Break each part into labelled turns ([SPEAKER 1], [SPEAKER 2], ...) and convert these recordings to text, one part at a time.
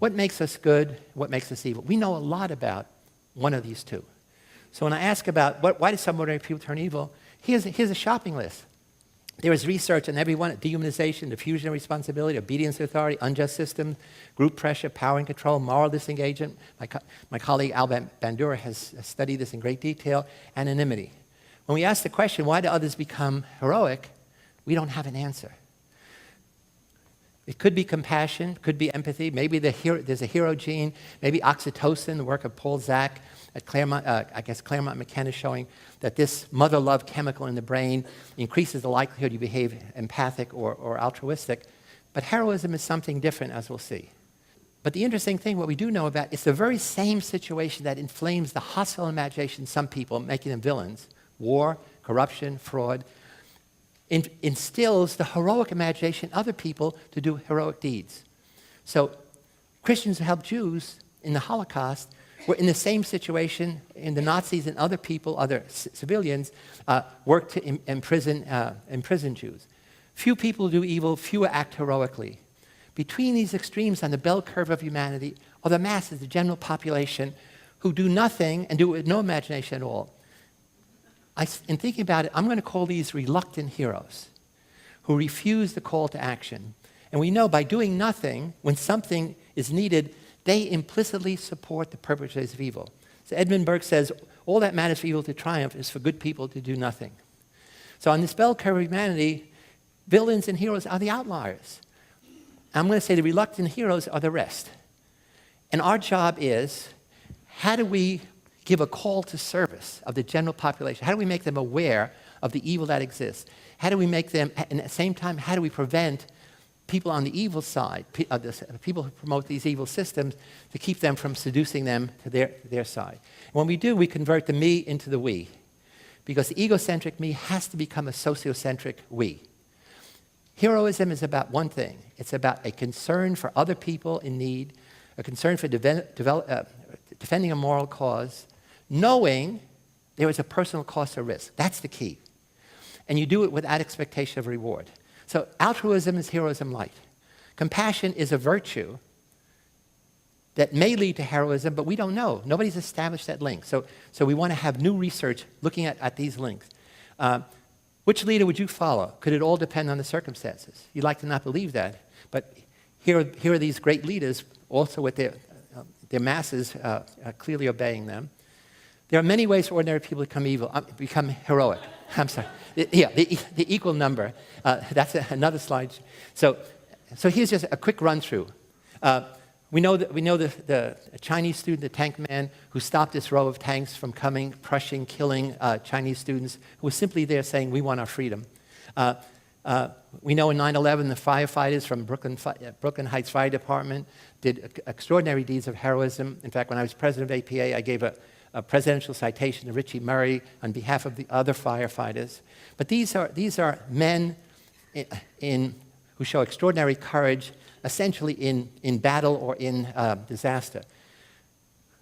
[SPEAKER 1] What makes us good? What makes us evil? We know a lot about one of these two. So when I ask about why do some ordinary people turn evil, here's a shopping list. There is research on every one: dehumanization, diffusion of responsibility, obedience to authority, unjust systems, group pressure, power and control, moral disengagement. My colleague Albert Bandura has studied this in great detail. Anonymity. When we ask the question, why do others become heroic, we don't have an answer. It could be compassion, could be empathy. Maybe there's a hero gene. Maybe oxytocin, the work of Paul Zak at Claremont, Claremont McKenna, showing that this mother love chemical in the brain increases the likelihood you behave empathic or altruistic. But heroism is something different, as we'll see. But the interesting thing, what we do know about, it's the very same situation that inflames the hostile imagination of some people, making them villains. War, corruption, fraud. Instills the heroic imagination in other people to do heroic deeds. So Christians who helped Jews in the Holocaust were in the same situation, and the Nazis and other people, other civilians, worked to imprison Jews. Few people do evil, fewer act heroically. Between these extremes on the bell curve of humanity are the masses, the general population, who do nothing and do it with no imagination at all. In thinking about it, I'm going to call these reluctant heroes who refuse the call to action. And we know by doing nothing, when something is needed, they implicitly support the perpetrators of evil. So Edmund Burke says, all that matters for evil to triumph is for good people to do nothing. So on this bell curve of humanity, villains and heroes are the outliers. I'm going to say the reluctant heroes are the rest. And our job is, how do we give a call to service of the general population? How do we make them aware of the evil that exists? How do we make them, and at the same time, how do we prevent people on the evil side, people who promote these evil systems, to keep them from seducing them to their side? And when we do, we convert the me into the we. Because the egocentric me has to become a sociocentric we. Heroism is about one thing. It's about a concern for other people in need, a concern for defending a moral cause, knowing there is a personal cost or risk. That's the key. And you do it without expectation of reward. So altruism is heroism light. Compassion is a virtue that may lead to heroism, but we don't know. Nobody's established that link. So we want to have new research looking at these links. Which leader would you follow? Could it all depend on the circumstances? You'd like to not believe that, but here are these great leaders, also with their masses clearly obeying them. There are many ways for ordinary people to become heroic. I'm sorry. The equal number. That's another slide. So here's just a quick run through. We know the Chinese student, the tank man, who stopped this row of tanks from coming, crushing, killing Chinese students, who was simply there saying, "We want our freedom." We know in 9/11, the firefighters from Brooklyn Heights Fire Department did extraordinary deeds of heroism. In fact, when I was president of APA, I gave a presidential citation to Richie Murray on behalf of the other firefighters. But these are men who show extraordinary courage, essentially in battle or in disaster.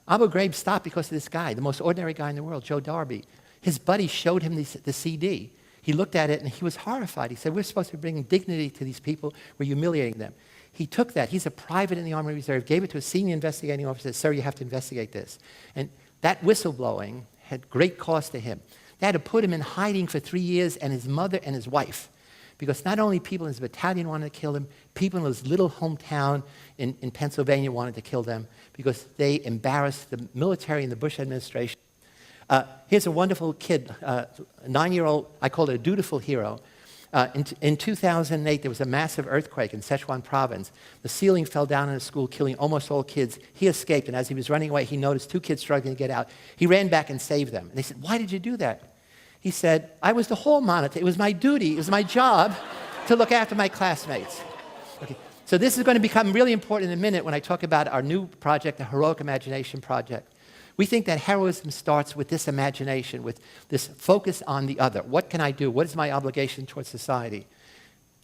[SPEAKER 1] Abu Ghraib stopped because of this guy, the most ordinary guy in the world, Joe Darby. His buddy showed him the CD. He looked at it and he was horrified. He said, "We're supposed to be bringing dignity to these people. We're humiliating them." He took that. He's a private in the Army Reserve, gave it to a senior investigating officer, said, "Sir, you have to investigate this." And that whistleblowing had great cost to him. They had to put him in hiding for 3 years, and his mother and his wife, because not only people in his battalion wanted to kill him, people in his little hometown in Pennsylvania wanted to kill them because they embarrassed the military and the Bush administration. Here's a wonderful kid, a 9-year-old, I call it a dutiful hero. In 2008, there was a massive earthquake in Sichuan province. The ceiling fell down in a school, killing almost all kids. He escaped, and as he was running away, he noticed 2 kids struggling to get out. He ran back and saved them. And they said, "Why did you do that?" He said, "I was the hall monitor. It was my duty. It was my job to look after my classmates." Okay. So this is going to become really important in a minute when I talk about our new project, the Heroic Imagination Project. We think that heroism starts with this imagination, with this focus on the other. What can I do? What is my obligation towards society?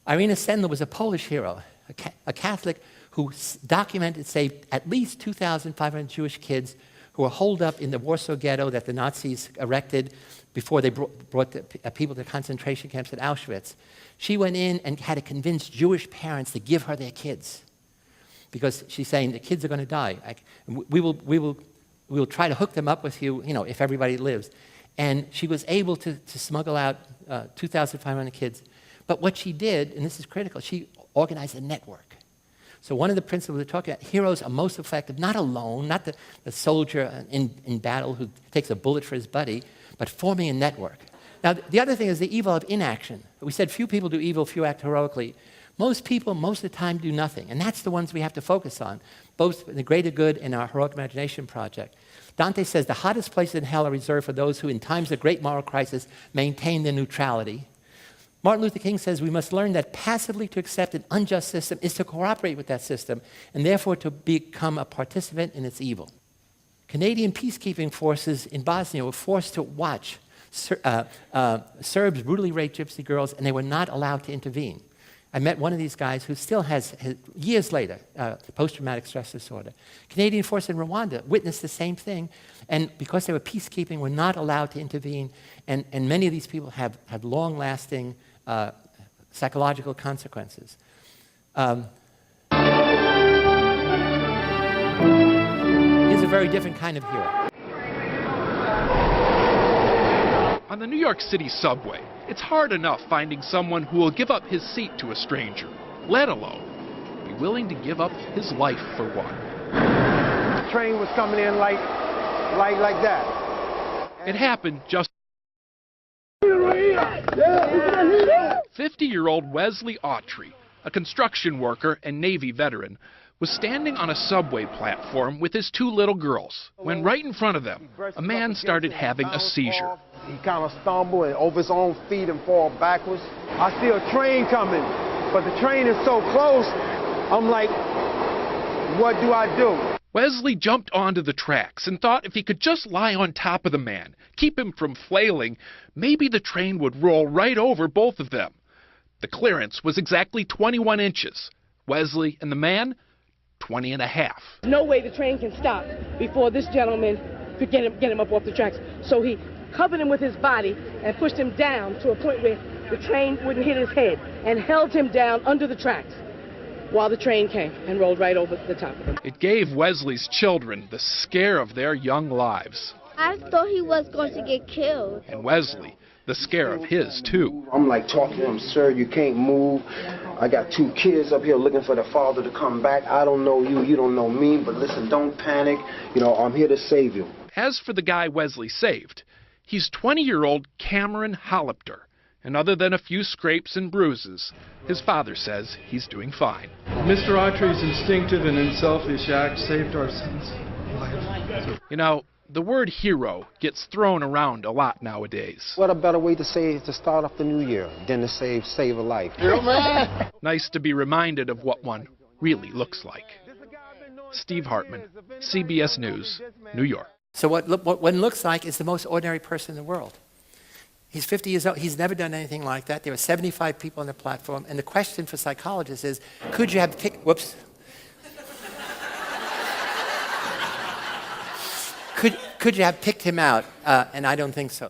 [SPEAKER 1] Irina Sendler was a Polish hero, a Catholic who documented, saved at least 2,500 Jewish kids who were holed up in the Warsaw Ghetto that the Nazis erected before they brought the people to concentration camps at Auschwitz. She went in and had to convince Jewish parents to give her their kids. because she's saying the kids are going to die. We will try to hook them up with you, if everybody lives. And she was able to smuggle out 2,500 kids. But what she did, and this is critical, she organized a network. So one of the principles we're talking about, heroes are most effective, not alone, not the soldier in battle who takes a bullet for his buddy, but forming a network. Now, the other thing is the evil of inaction. We said few people do evil, few act heroically. Most people, most of the time, do nothing. And that's the ones we have to focus on, both the greater good and our Heroic Imagination project. Dante says the hottest places in hell are reserved for those who, in times of great moral crisis, maintain their neutrality. Martin Luther King says we must learn that passively to accept an unjust system is to cooperate with that system, and therefore to become a participant in its evil. Canadian peacekeeping forces in Bosnia were forced to watch Serbs brutally rape gypsy girls, and they were not allowed to intervene. I met one of these guys who still has years later, post-traumatic stress disorder. Canadian force in Rwanda witnessed the same thing, and because they were peacekeeping, were not allowed to intervene, and many of these people have long-lasting psychological consequences. Here's a very different kind of hero.
[SPEAKER 2] On the New York City subway, it's hard enough finding someone who will give up his seat to a stranger, let alone be willing to give up his life for one.
[SPEAKER 3] The train was coming in like that.
[SPEAKER 2] It happened just 50-year-old Wesley Autry, a construction worker and Navy veteran, was standing on a subway platform with his two little girls when right in front of them, a man started having a seizure.
[SPEAKER 3] He kind of stumbled and over his own feet and fall backwards. I see a train coming, but the train is so close, I'm like, what do I do?
[SPEAKER 2] Wesley jumped onto the tracks and thought if he could just lie on top of the man, keep him from flailing, maybe the train would roll right over both of them. The clearance was exactly 21 inches. Wesley and the man, 20 and a half.
[SPEAKER 4] No way the train can stop before this gentleman could get him up off the tracks. So he covered him with his body and pushed him down to a point where the train wouldn't hit his head and held him down under the tracks while the train came and rolled right over the top of him.
[SPEAKER 2] It gave Wesley's children the scare of their young lives.
[SPEAKER 5] I thought he was going to get killed.
[SPEAKER 2] And Wesley, the scare of his, too.
[SPEAKER 3] I'm like talking to him, sir, you can't move. I got two kids up here looking for the father to come back. I don't know you, you don't know me, but listen, don't panic. I'm here to save you.
[SPEAKER 2] As for the guy Wesley saved, he's 20-year-old Cameron Hollipter. And other than a few scrapes and bruises, his father says he's doing fine.
[SPEAKER 6] Mr. Autry's instinctive and unselfish act saved our son's life.
[SPEAKER 2] The word hero gets thrown around a lot nowadays.
[SPEAKER 3] What a better way to say to start off the new year than to save a life.
[SPEAKER 2] Nice to be reminded of what one really looks like. Steve Hartman, CBS News, New York.
[SPEAKER 1] So what one looks like is the most ordinary person in the world. He's 50 years old. He's never done anything like that. There were 75 people on the platform. And the question for psychologists is, could you have picked... Whoops. Could you have picked him out? And I don't think so.